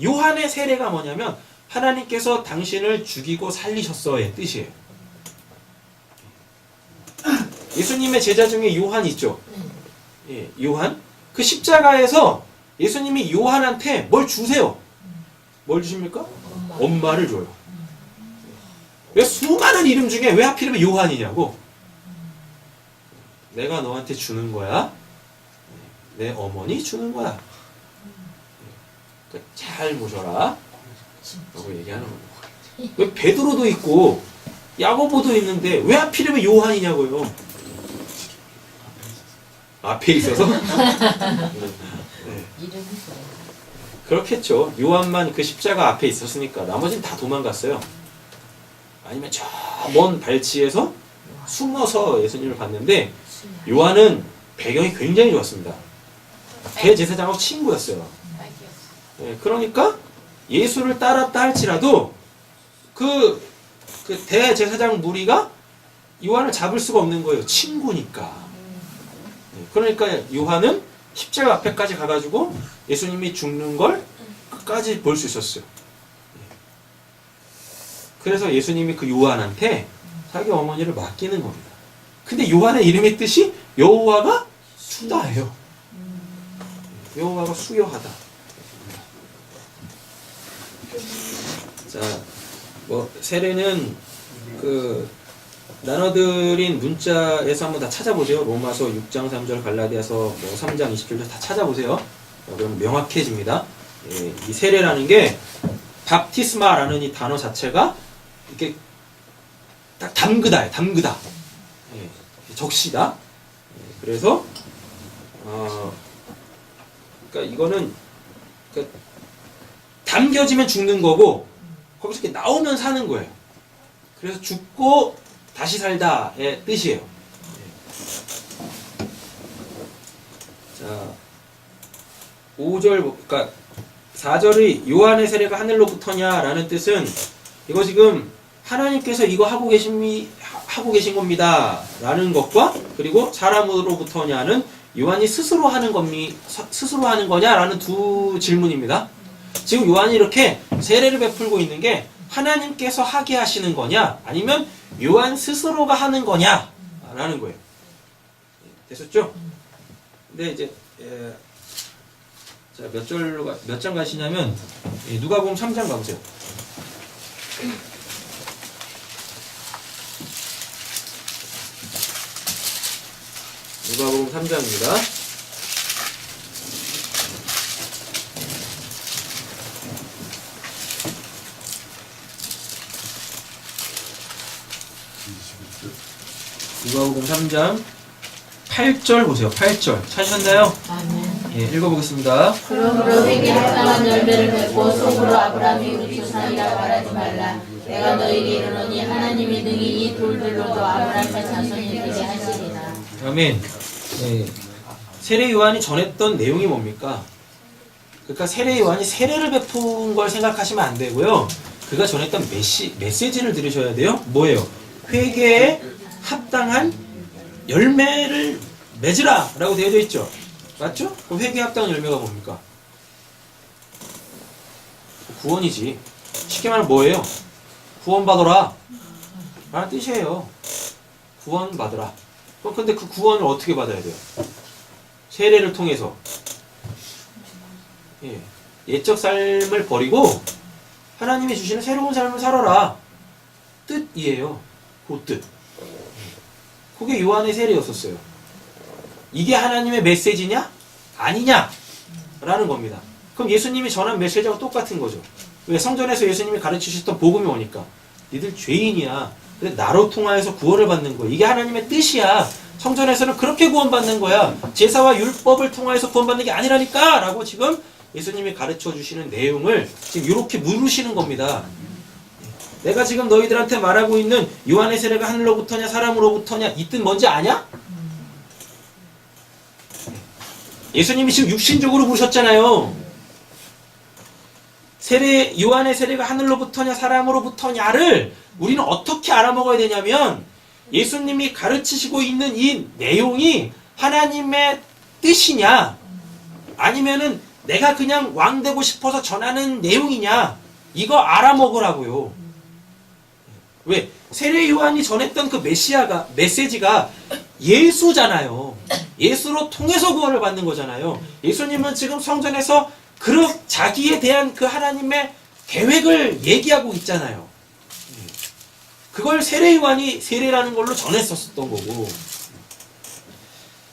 요한의 세례가 뭐냐면 하나님께서 당신을 죽이고 살리셨어의 뜻이에요. 예수님의 제자 중에 요한 있죠? 예, 요한. 그 십자가에서 예수님이 요한한테 뭘 주세요? 뭘 주십니까? 엄마를 줘요. 왜 수많은 이름 중에 왜 하필이면 요한이냐고? 내가 너한테 주는 거야. 내 어머니 주는 거야. 그러니까 잘 모셔라. 라고 얘기하는 겁니다. 왜 베드로도 있고 야고보도 있는데 왜 하필이면 요한이냐고요. 앞에 있어서? 네. 그렇겠죠. 요한만 그 십자가 앞에 있었으니까 나머지는 다 도망갔어요. 아니면 저 먼 발치에서 숨어서 예수님을 봤는데 요한은 배경이 굉장히 좋았습니다. 대제사장하고 친구였어요. 네, 그러니까 예수를 따랐다 할지라도 그 대제사장 무리가 요한을 잡을 수가 없는 거예요. 친구니까. 네, 그러니까 요한은 십자가 앞에까지 가가지고 예수님이 죽는 걸 끝까지 볼 수 있었어요. 그래서 예수님이 그 요한한테 자기 어머니를 맡기는 겁니다. 근데 요한의 이름의 뜻이 여호와가 수다예요. 여호와가 수여하다. 자, 뭐 세례는 그 나눠드린 문자에서 한번 다 찾아보세요. 로마서 6장 3절, 갈라디아서 뭐 3장 27절 다 찾아보세요. 그럼 명확해집니다. 예, 이 세례라는 게 밥티스마라는 이 단어 자체가 이렇게 딱 담그다예요. 담그다. 예, 적시다. 예, 그래서 그러니까 이거는 그러니까 담겨지면 죽는 거고 거기서 이렇게 나오면 사는 거예요. 그래서 죽고 다시 살다의 뜻이에요. 예. 자, 5절, 그러니까 4절의 요한의 세례가 하늘로부터냐라는 뜻은 이거 지금 하나님께서 이거 하고 계신 겁니다. 라는 것과 그리고 사람으로부터냐는 요한이 스스로 하는 거냐라는 두 질문입니다. 지금 요한이 이렇게 세례를 베풀고 있는 게 하나님께서 하게 하시는 거냐 아니면 요한 스스로가 하는 거냐 라는 거예요. 됐었죠? 근데 이제 자, 몇 장 가시냐면 누가복음 3장 가보세요. 누가복음 3장입니다. 누가복음 3장 8절 보세요. 8절 찾으셨나요? 예, 읽어보겠습니다. 그러므로 회개에 합당한 열매를 맺고 속으로 아브라함이 우리 조상이라 말하지 말라. 내가 너에게 이르노니 하나님이 능히 이 돌들로도 아브라함의 자손이 되게 하시리라. 아멘. 예, 세례 요한이 전했던 내용이 뭡니까? 그러니까 세례 요한이 세례를 베푼 걸 생각하시면 안 되고요. 그가 전했던 메시지를 들으셔야 돼요. 뭐예요? 회개에 합당한 열매를 맺으라 라고 되어져 있죠. 맞죠? 그럼 회개에 합당한 열매가 뭡니까? 구원이지. 쉽게 말하면 뭐예요? 구원받아라 라는 뜻이에요. 구원받으라. 근데 그 구원을 어떻게 받아야 돼요? 세례를 통해서 옛적 삶을 버리고 하나님이 주시는 새로운 삶을 살아라. 뜻이에요. 그 뜻. 그게 요한의 세례였었어요. 이게 하나님의 메시지냐? 아니냐? 라는 겁니다. 그럼 예수님이 전한 메시지하고 똑같은 거죠. 왜? 성전에서 예수님이 가르치셨던 복음이 오니까 니들 죄인이야. 근데 나로 통하여서 구원을 받는 거야. 이게 하나님의 뜻이야. 성전에서는 그렇게 구원받는 거야. 제사와 율법을 통하여서 구원받는 게 아니라니까! 라고 지금 예수님이 가르쳐 주시는 내용을 지금 이렇게 물으시는 겁니다. 내가 지금 너희들한테 말하고 있는 요한의 세례가 하늘로부터냐 사람으로부터냐 이 뜻 뭔지 아냐? 예수님이 지금 육신적으로 물으셨잖아요. 요한의 세례가 하늘로부터냐 사람으로부터냐를 우리는 어떻게 알아먹어야 되냐면 예수님이 가르치시고 있는 이 내용이 하나님의 뜻이냐 아니면은 내가 그냥 왕 되고 싶어서 전하는 내용이냐 이거 알아먹으라고요. 왜? 세례 요한이 전했던 그 메시지가 예수잖아요. 예수로 통해서 구원을 받는 거잖아요. 예수님은 지금 성전에서 자기에 대한 그 하나님의 계획을 얘기하고 있잖아요. 그걸 세례 요한이 세례라는 걸로 전했었던 거고.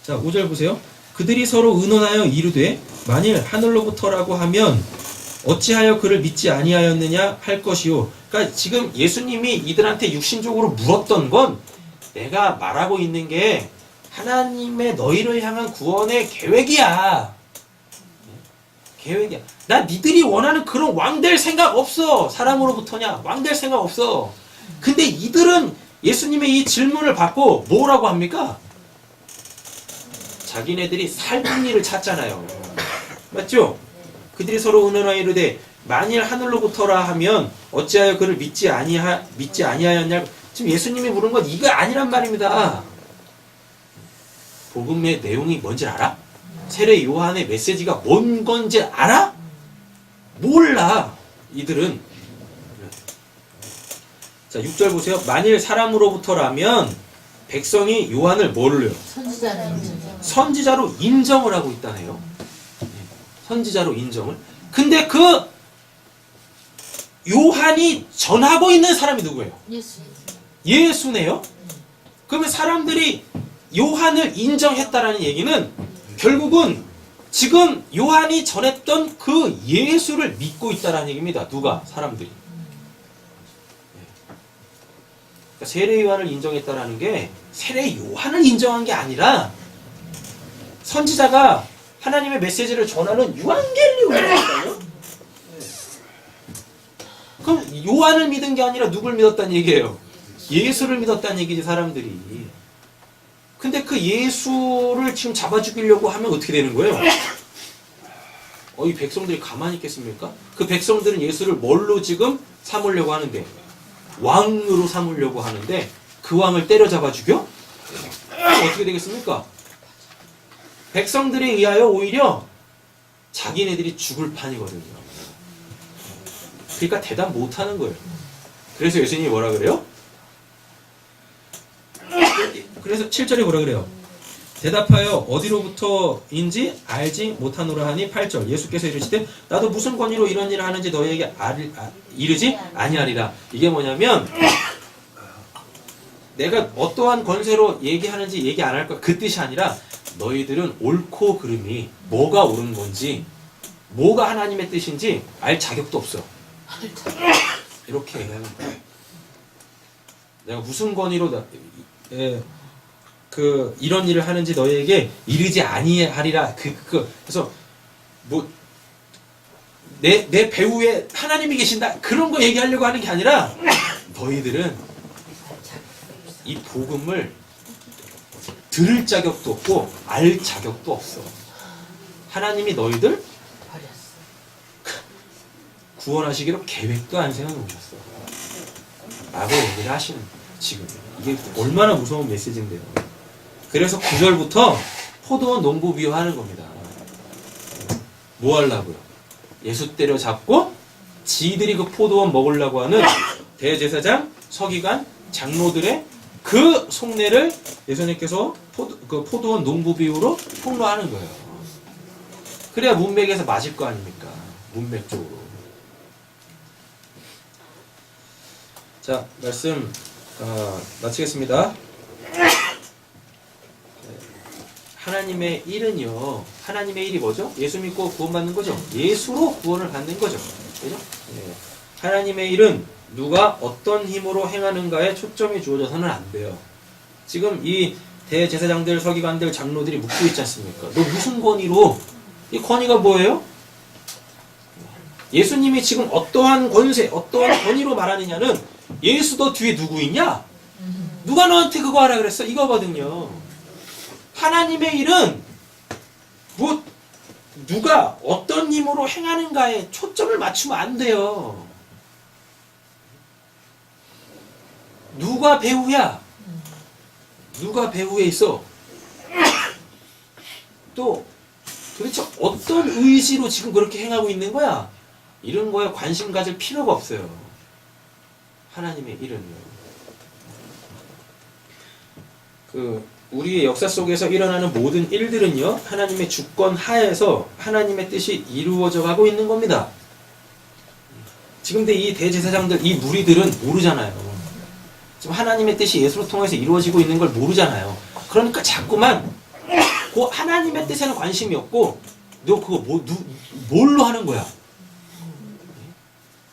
자, 5절 보세요. 그들이 서로 의논하여 이르되 만일 하늘로부터라고 하면 어찌하여 그를 믿지 아니하였느냐 할 것이요. 그러니까 지금 예수님이 이들한테 육신적으로 물었던 건 내가 말하고 있는 게 하나님의 너희를 향한 구원의 계획이야. 계획이야. 나 니들이 원하는 그런 왕 될 생각 없어. 사람으로부터냐 왕 될 생각 없어. 근데 이들은 예수님의 이 질문을 받고 뭐라고 합니까? 자기네들이 살던 일을 찾잖아요. 맞죠? 그들이 서로 의논하여 이르되 만일 하늘로부터라 하면 어찌하여 그를 믿지 아니하였냐. 지금 예수님이 물은 건 이거 아니란 말입니다. 복음의 내용이 뭔지 알아? 세례 요한의 메시지가 뭔 건지 알아? 몰라. 이들은. 자, 6절 보세요. 만일 사람으로부터라면 백성이 요한을 뭐를요? 선지자로 인정을 하고 있다네요. 선지자로 인정을. 근데 그 요한이 전하고 있는 사람이 누구예요? 예수네요. 그러면 사람들이 요한을 인정했다라는 얘기는 결국은 지금 요한이 전했던 그 예수를 믿고 있다라는 얘기입니다. 누가? 사람들이. 그러니까 세례 요한을 인정했다라는 게 세례 요한을 인정한 게 아니라 선지자가 하나님의 메시지를 전하는 유한겔리온이었어요. 그럼 요한을 믿은 게 아니라 누굴 믿었다는 얘기예요? 예수를 믿었다는 얘기지 사람들이. 근데 그 예수를 지금 잡아 죽이려고 하면 어떻게 되는 거예요? 이 백성들이 가만히 있겠습니까? 그 백성들은 예수를 뭘로 지금 삼으려고 하는데 왕으로 삼으려고 하는데 그 왕을 때려잡아 죽여? 어떻게 되겠습니까? 백성들에 의하여 오히려 자기네들이 죽을 판이거든요. 그러니까 대답 못하는 거예요. 그래서 예수님이 뭐라 그래요? 그래서 7절에 뭐라 그래요? 대답하여 어디로부터인지 알지 못하노라 하니 8절 예수께서 이르시되 나도 무슨 권위로 이런 일을 하는지 너희에게 이르지 아니하리라. 이게 뭐냐면 내가 어떠한 권세로 얘기하는지 얘기 안 할 거야. 그 뜻이 아니라 너희들은 옳고 그름이 뭐가 옳은 건지 뭐가 하나님의 뜻인지 알 자격도 없어. 이렇게 얘기하는 거야. 내가 무슨 권위로 이런 일을 하는지 너희에게 이르지 아니하리라. 그래서 뭐 내 배후에 하나님이 계신다 그런 거 얘기하려고 하는 게 아니라 너희들은 이 복음을 들을 자격도 없고 알 자격도 없어. 하나님이 너희들 구원하시기로 계획도 안 세워놓으셨어. 라고 얘기를 하시는 거예요. 지금 이게 얼마나 무서운 메시지인데요. 그래서 9절부터 포도원 농부 비유하는 겁니다. 뭐 하려고요? 예수 때려잡고 지들이 그 포도원 먹으려고 하는 대제사장, 서기관, 장로들의 그 속내를 예수님께서 포도원 농부 비유로 폭로하는 거예요. 그래야 문맥에서 맞을 거 아닙니까? 문맥 쪽으로. 자, 말씀 마치겠습니다. 하나님의 일은요, 하나님의 일이 뭐죠? 예수 믿고 구원받는 거죠. 예수로 구원을 받는 거죠. 그죠? 네. 하나님의 일은 누가 어떤 힘으로 행하는가에 초점이 주어져서는 안 돼요. 지금 이 대제사장들, 서기관들, 장로들이 묻고 있지 않습니까? 너 무슨 권위로? 이 권위가 뭐예요? 예수님이 지금 어떠한 권세, 어떠한 권위로 말하느냐는 예수 너 뒤에 누구 있냐? 누가 너한테 그거 하라 그랬어? 이거거든요. 하나님의 일은 뭐 누가 어떤 힘으로 행하는가에 초점을 맞추면 안 돼요. 누가 배후야? 누가 배후에 있어? 또 도대체 어떤 의지로 지금 그렇게 행하고 있는 거야? 이런 거에 관심 가질 필요가 없어요. 하나님의 일은요. 우리의 역사 속에서 일어나는 모든 일들은요, 하나님의 주권 하에서 하나님의 뜻이 이루어져 가고 있는 겁니다. 지금 근데 이 대제사장들, 이 무리들은 모르잖아요. 지금 하나님의 뜻이 예수로 통해서 이루어지고 있는 걸 모르잖아요. 그러니까 자꾸만 그 하나님의 뜻에는 관심이 없고, 너 그거 뭘로 하는 거야?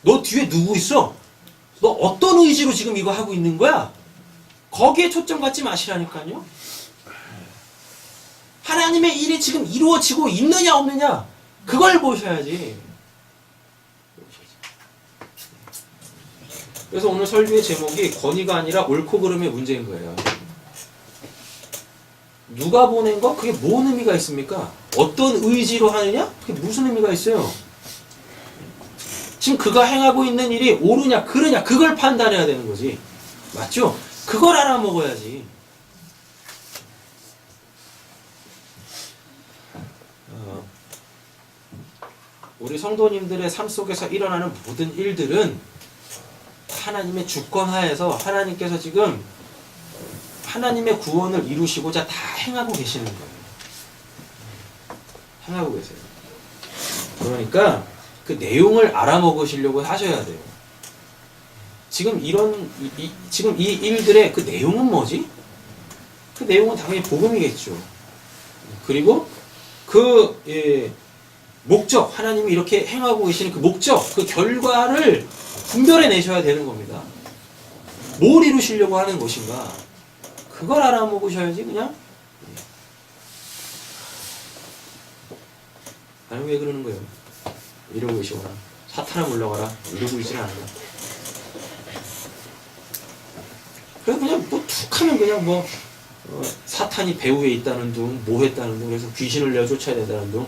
너 뒤에 누구 있어? 너 어떤 의지로 지금 이거 하고 있는 거야? 거기에 초점 갖지 마시라니까요. 하나님의 일이 지금 이루어지고 있느냐 없느냐, 그걸 보셔야지. 그래서 오늘 설교의 제목이 권위가 아니라 옳고 그름의 문제인 거예요. 누가 보낸 거? 그게 뭔 의미가 있습니까? 어떤 의지로 하느냐? 그게 무슨 의미가 있어요? 지금 그가 행하고 있는 일이 옳으냐 그르냐, 그걸 판단해야 되는 거지. 맞죠? 그걸 알아먹어야지. 우리 성도님들의 삶 속에서 일어나는 모든 일들은 하나님의 주권 하에서 하나님께서 지금 하나님의 구원을 이루시고자 다 행하고 계시는 거예요. 행하고 계세요. 그러니까 그 내용을 알아먹으시려고 하셔야 돼요. 지금 지금 이 일들의 그 내용은 뭐지? 그 내용은 당연히 복음이겠죠. 그리고 목적, 하나님이 이렇게 행하고 계시는 그 목적, 그 결과를 분별해 내셔야 되는 겁니다. 뭘 이루시려고 하는 것인가? 그걸 알아먹으셔야지, 그냥. 아니, 왜 그러는 거예요? 이러고 계시거나, 사탄아 물러가라, 이러고 있지는 않아요. 그래서 그냥 툭 하면 그냥 사탄이 배후에 있다는 둥, 뭐 했다는 둥, 그래서 귀신을 내어 쫓아야 된다는 둥.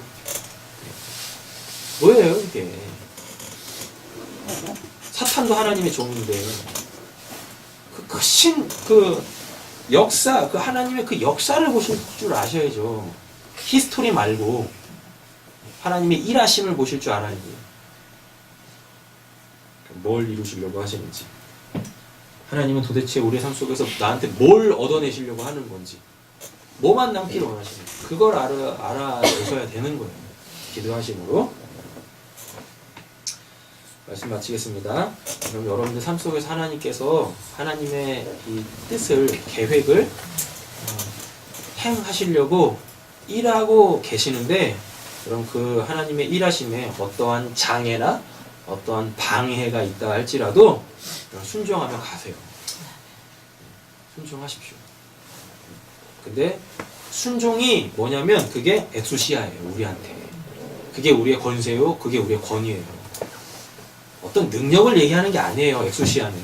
뭐예요, 이게? 사탄도 하나님의 종인데, 역사, 하나님의 그 역사를 보실 줄 아셔야죠. 히스토리 말고, 하나님의 일하심을 보실 줄 알아야지. 뭘 이루시려고 하시는지. 하나님은 도대체 우리의 삶 속에서 나한테 뭘 얻어내시려고 하는 건지, 뭐만 남기를 원하시는지, 그걸 알아내셔야 되는 거예요. 기도하심으로. 말씀 마치겠습니다. 그럼 여러분들 삶 속에서 하나님께서 하나님의 이 뜻을, 계획을 행하시려고 일하고 계시는데, 그럼 그 하나님의 일하심에 어떠한 장애나 어떠한 방해가 있다 할지라도 순종하며 가세요. 순종하십시오. 근데 순종이 뭐냐면 그게 엑수시아예요, 우리한테. 그게 우리의 권세요, 그게 우리의 권위예요. 어떤 능력을 얘기하는 게 아니에요, 엑수시아는.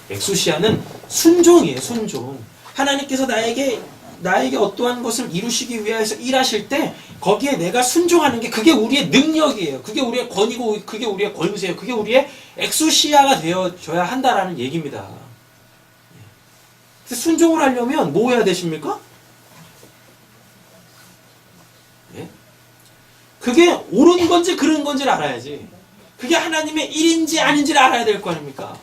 엑수시아는 순종이에요, 순종. 하나님께서 나에게 어떠한 것을 이루시기 위해서 일하실 때 거기에 내가 순종하는 게 그게 우리의 능력이에요. 그게 우리의 권위고 그게 우리의 권세예요. 그게 우리의 엑수시아가 되어줘야 한다라는 얘기입니다. 순종을 하려면 뭐 해야 되십니까? 예? 그게 옳은 건지 그른 건지를 알아야지. 그게 하나님의 일인지 아닌지를 알아야 될 거 아닙니까?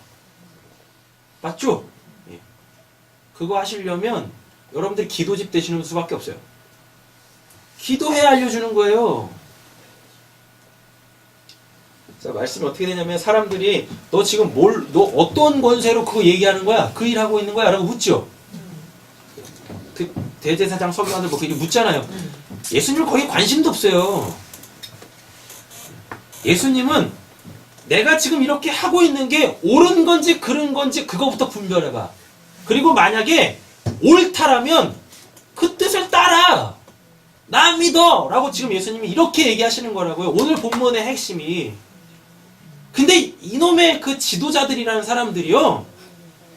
맞죠? 예. 그거 하시려면 여러분들이 기도집 되시는 수밖에 없어요. 기도해야 알려주는 거예요. 자, 말씀이 어떻게 되냐면 사람들이 너 지금 너 어떤 권세로 그거 얘기하는 거야? 그 일하고 있는 거야? 라고 묻죠. 그 대제사장 서기관들 뭐 그렇게 묻잖아요. 예수님은 거기에 관심도 없어요. 예수님은 내가 지금 이렇게 하고 있는 게 옳은 건지 그른 건지 그거부터 분별해봐. 그리고 만약에 옳다라면 그 뜻을 따라. 나 믿어! 라고 지금 예수님이 이렇게 얘기하시는 거라고요. 오늘 본문의 핵심이. 근데 이놈의 그 지도자들이라는 사람들이요.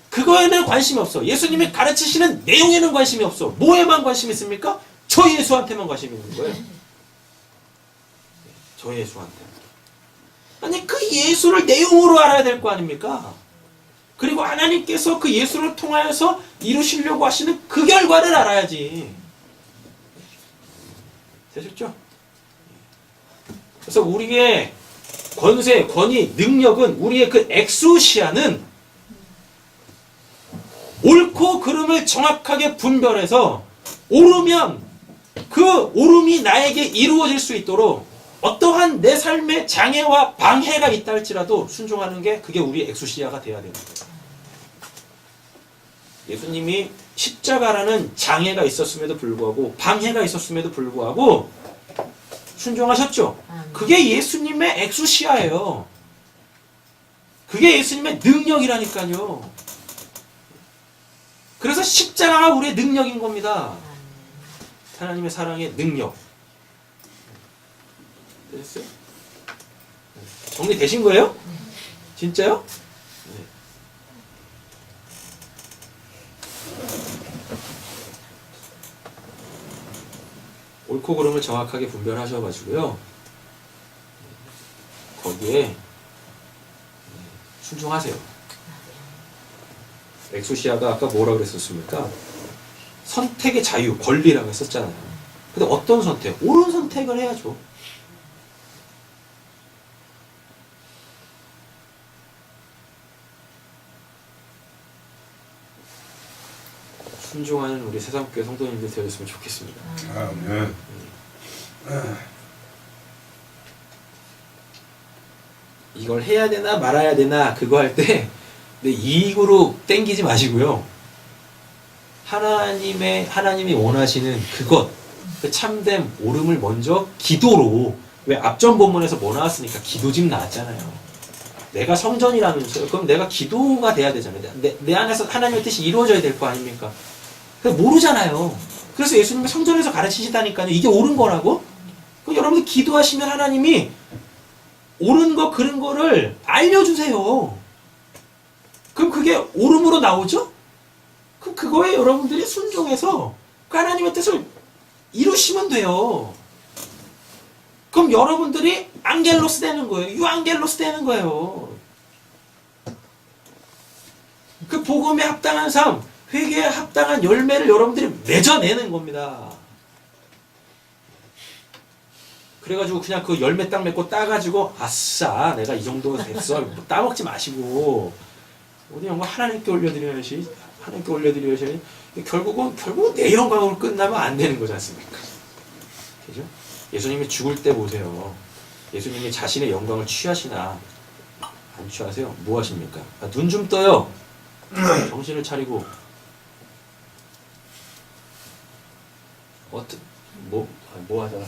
그거에는 관심이 없어. 예수님이 가르치시는 내용에는 관심이 없어. 뭐에만 관심이 있습니까? 저 예수한테만 관심이 있는 거예요. 저 예수한테. 아니 그 예수를 내용으로 알아야 될 거 아닙니까? 그리고 하나님께서 그 예수를 통하여서 이루시려고 하시는 그 결과를 알아야지. 되셨죠? 그래서 우리의 권세, 권위, 능력은 우리의 그 엑수시아는 옳고 그름을 정확하게 분별해서 옳으면 그 옳음이 나에게 이루어질 수 있도록 어떠한 내 삶의 장애와 방해가 있다 할지라도 순종하는 게 그게 우리의 엑수시아가 돼야 되는 거예요. 예수님이 십자가라는 장애가 있었음에도 불구하고 방해가 있었음에도 불구하고 순종하셨죠. 그게 예수님의 엑수시아예요. 그게 예수님의 능력이라니까요. 그래서 십자가가 우리의 능력인 겁니다. 하나님의 사랑의 능력. 됐어요? 정리되신 거예요? 진짜요? 네. 옳고 그름을 정확하게 분별하셔가지고요. 거기에 순종하세요. 엑소시아가 아까 뭐라 그랬었습니까? 선택의 자유, 권리라고 했었잖아요. 근데 어떤 선택? 옳은 선택을 해야죠. 순종하는 우리 세상교회 성도님들 되었으면 좋겠습니다. 아멘. 이걸 해야 되나 말아야 되나 그거 할 때 이익으로 땡기지 마시고요. 하나님이 원하시는 그것, 그 참된 옳음을 먼저 기도로, 왜 앞전 본문에서 뭐 나왔으니까 기도집 나왔잖아요. 내가 성전이라면서요. 그럼 내가 기도가 돼야 되잖아요. 내 안에서 하나님의 뜻이 이루어져야 될 거 아닙니까? 근데 모르잖아요. 그래서 예수님이 성전에서 가르치시다니까요. 이게 옳은 거라고? 그럼 여러분들 기도하시면 하나님이 옳은 거, 그른 거를 알려주세요. 그럼 그게 옳음으로 나오죠? 그럼 그거에 여러분들이 순종해서 그 하나님의 뜻을 이루시면 돼요. 그럼 여러분들이 앙겔로스 되는 거예요. 유앙겔로스 되는 거예요. 그 복음에 합당한 삶, 회개에 합당한 열매를 여러분들이 맺어내는 겁니다. 그래가지고 그냥 그 열매 딱 맺고 따가지고 아싸 내가 이 정도 됐어 뭐 따먹지 마시고 어디 영광 하나님께 올려드려야지. 하나님께 올려드려야지. 결국은 내 영광으로 끝나면 안 되는 거지 않습니까? 그죠? 예수님이 죽을 때 보세요. 예수님이 자신의 영광을 취하시나 안 취하세요? 뭐 하십니까? 눈 좀 떠요. 정신을 차리고 뭐 하잖아.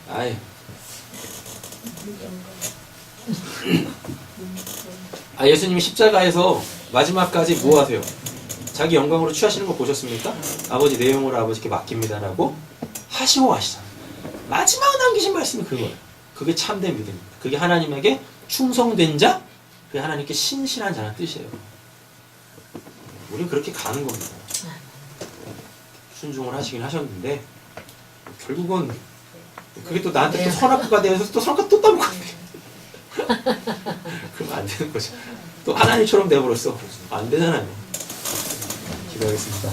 아이. 예수님이 십자가에서 마지막까지 뭐 하세요? 자기 영광으로 취하시는 거 보셨습니까? 아버지 내 영으로 아버지께 맡깁니다라고 하시고 가시잖아요. 마지막으로 남기신 말씀이 그거예요. 그게 참된 믿음입니다. 그게 하나님에게 충성된 자, 그게 하나님께 신실한 자라는 뜻이에요. 우리는 그렇게 가는 겁니다. 순종을 하시긴 하셨는데 결국은 그게 또 나한테 또 선악과가 되어서 또 선악과 또 따먹고 그러면 안 되는 거죠. 또 하나님처럼 돼버렸어. 안 되잖아요. 기도하겠습니다.